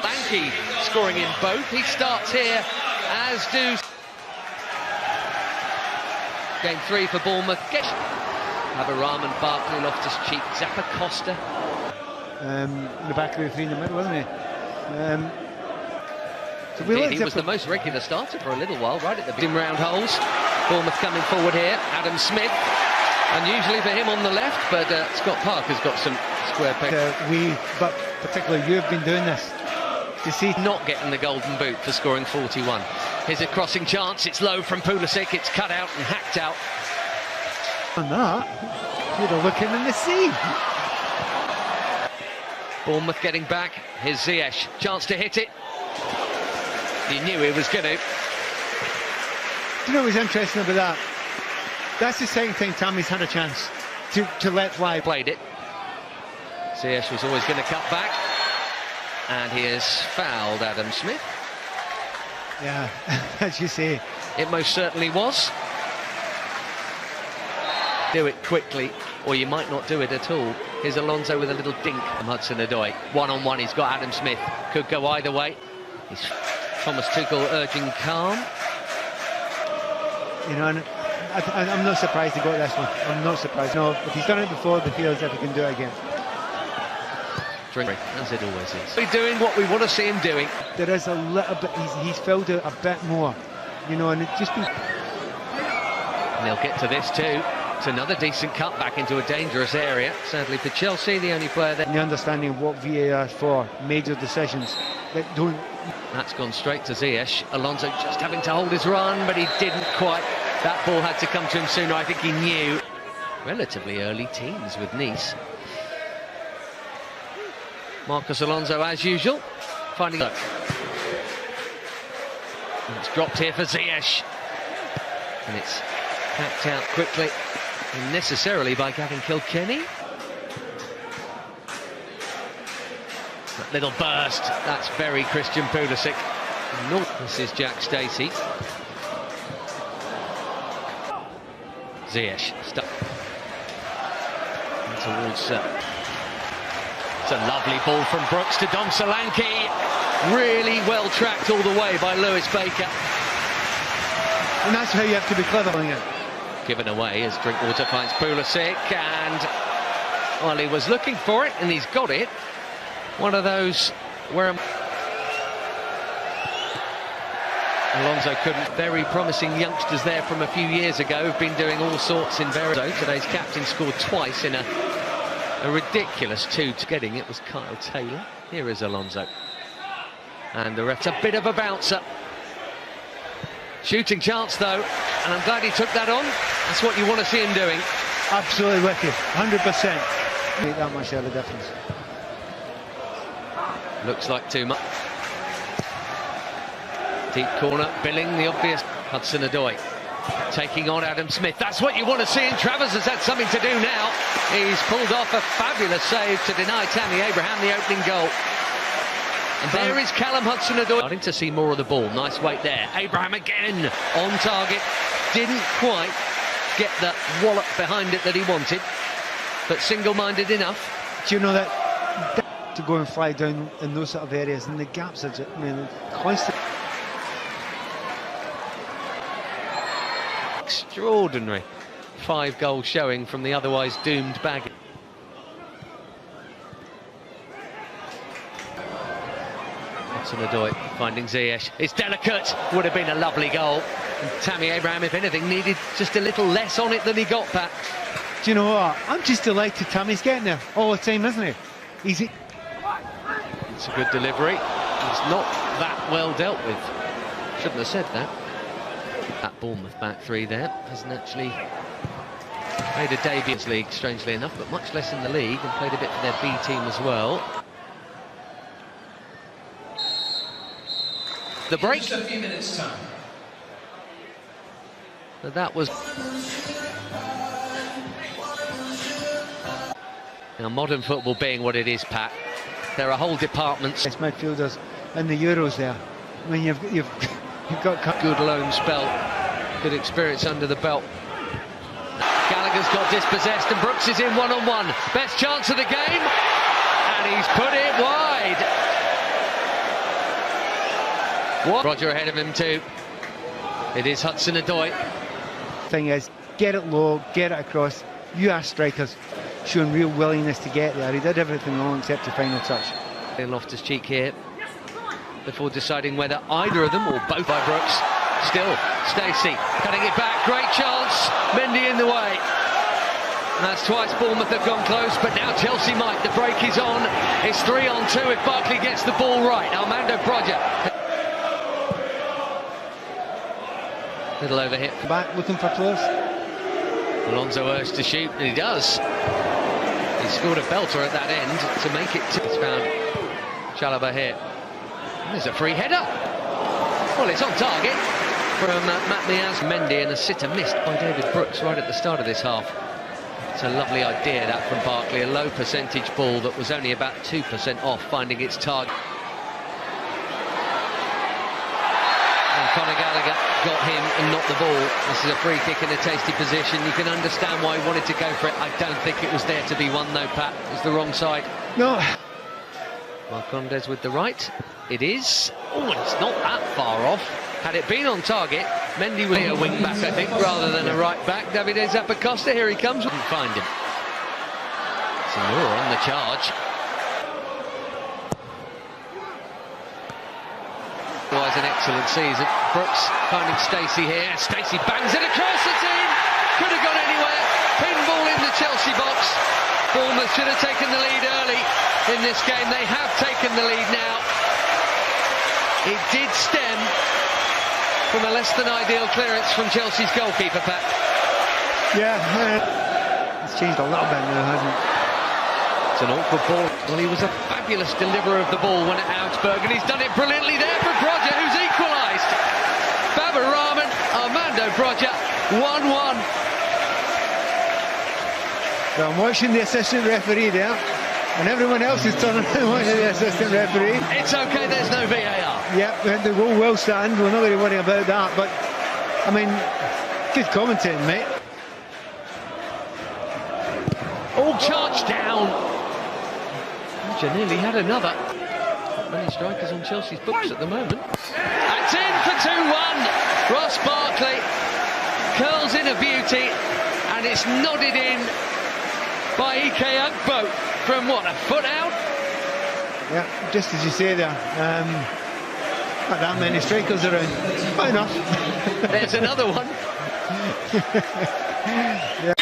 Lanky scoring in both. He starts here, as do game 3 for Bournemouth. Abraham, Barkley, Loftus-Cheek, Zappa, Costa. In the back of the 3 in the middle, wasn't he? So he was the most regular starter for a little while, right at the beginning. Round holes. Bournemouth coming forward here. Adam Smith, unusually for him on the left, but Scott Parker's got some square pegs. But particularly you have been doing this. To see not getting the golden boot for scoring 41. Here's a crossing chance. It's low from Pulisic. It's cut out and hacked out. And that, you're looking in the sea. Bournemouth getting back. Here's Ziyech. Chance to hit it. He knew he was going to. Do you know what's interesting about that? That's the second time Tammy's had a chance to let fly. Played it. Ziyech was always going to cut back. And he has fouled Adam Smith. Yeah, as you say. It most certainly was. Do it quickly, or you might not do it at all. Here's Alonso with a little dink from Hudson-Odoi. One-on-one, he's got Adam Smith. Could go either way. He's Thomas Tuchel urging calm. You know, and I'm not surprised he got this one. I'm not surprised. No, if he's done it before, the feels if he can do it again. As it always is. He's doing what we want to see him doing. There is a little bit, he's filled it a bit more, you know, and it's just been... And they'll get to this too. It's another decent cut back into a dangerous area. Sadly for Chelsea, the only player there. And the understanding of what VAR is for, major decisions that don't... That's gone straight to Ziyech. Alonso just having to hold his run, but he didn't quite. That ball had to come to him sooner. I think he knew. Relatively early teens with Nice. Marcos Alonso, as usual, finding it. It's dropped here for Ziyech. And it's hacked out quickly, unnecessarily, by Gavin Kilkenny. That little burst, that's very Christian Pulisic. This is Jack Stacey. Ziyech, stuck. And towards... It's a lovely ball from Brooks to Dom Solanke. Really well tracked all the way by Lewis Baker. And that's how you have to be clever on it. Given away as Drinkwater finds Pulisic, and well, he was looking for it and he's got it. One of those where Alonso couldn't. Very promising youngsters there from a few years ago have been doing all sorts in various. Today's captain scored twice in a ridiculous 2 to getting it was Kyle Taylor. Here is Alonso. And the ref's a bit of a bouncer. Shooting chance though, and I'm glad he took that on. That's what you want to see him doing. Absolutely wicked, 100%. Make that much of a difference. Looks like too much. Deep corner, Billing, the obvious. Hudson-Odoi taking on Adam Smith. That's what you want to see, and Travers has had something to do now. He's pulled off a fabulous save to deny Tammy Abraham the opening goal. And there is Callum Hudson-Odoi. Starting to see more of the ball. Nice weight there. Abraham again on target. Didn't quite get the wallop behind it that he wanted, but single-minded enough. Do you know that to go and fly down in those sort of areas, and the gaps are just, I mean, constant. Extraordinary 5-goal showing from the otherwise doomed bag. Hudson-Odoi finding Ziyech. It's delicate. Would have been a lovely goal. And Tammy Abraham, if anything, needed just a little less on it than he got, Pat. Do you know what? I'm just delighted Tammy's getting there all the time, isn't he? Easy. It's a good delivery. It's not that well dealt with. Shouldn't have said that. That Bournemouth back 3 there hasn't actually made a debut in the league, strangely enough, but much less in the league, and played a bit for their B team as well. The break. Just a few minutes time. But that was. Now, modern football being what it is, Pat, there are whole departments. It's midfielders in the Euros there. I mean, you've got good loan spell, good experience under the belt. Gallagher Miazga's got dispossessed and Brooks is in one-on-one. Best chance of the game, and he's put it wide. What? Roger ahead of him too. It is Hudson-Odoi. Thing is, get it low, get it across. You are strikers showing real willingness to get there. He did everything wrong except the final touch. Loftus-Cheek here before deciding whether either of them or both by Brooks. Still, Stacey cutting it back, great chance, Mendy in the way. And that's twice Bournemouth have gone close, but now Chelsea might. The break is on, it's 3-on-2 if Barkley gets the ball right. Armando Broja. Little overhit. Back looking for players. Alonso urged to shoot, and he does. He scored a belter at that end to make it. He's found Chalobah here. And there's a free header. Well, it's on target from Matt Miazga. Mendy, and a sitter missed by David Brooks right at the start of this half. It's a lovely idea that from Barkley, a low percentage ball that was only about 2% off finding its target. And Conor Gallagher got him and not the ball. This is a free kick in a tasty position. You can understand why he wanted to go for it. I don't think it was there to be one though, Pat. It was the wrong side. No. Marcondes with the right. It is. Oh, it's not that far off. Had it been on target, Mendy would be a wing back, I think, rather than a right back. Davide Zappacosta, here he comes. Couldn't find him. Zamora on the charge. Otherwise, an excellent season. Brooks finding Stacey here. Stacey bangs it across, it's in. Could have gone anywhere. Pinball in the Chelsea box. Bournemouth should have taken the lead early in this game. They have taken the lead now. It did stem from a less than ideal clearance from Chelsea's goalkeeper, Pat. Yeah, it's changed a little bit now, hasn't it? It's an awkward ball. Well, he was a fabulous deliverer of the ball when at Augsburg, and he's done it brilliantly there for Broja, who's equalised. Babar Rahman, Armando Broja, 1-1. Well, I'm watching the assistant referee there, and everyone else is turning around watching the assistant referee. It's okay, there's no VAR. Yeah, the goal will stand, we're not going to worry about that, but, I mean, good commentating, mate. All charged down. Nearly had another. Not many strikers on Chelsea's books at the moment. That's in for 2-1. Ross Barkley curls in a beauty, and it's nodded in by Ike Ugbo from what, a foot out? Yeah, just as you say there. Not that many strikers around. Fair enough. There's another one. Yeah.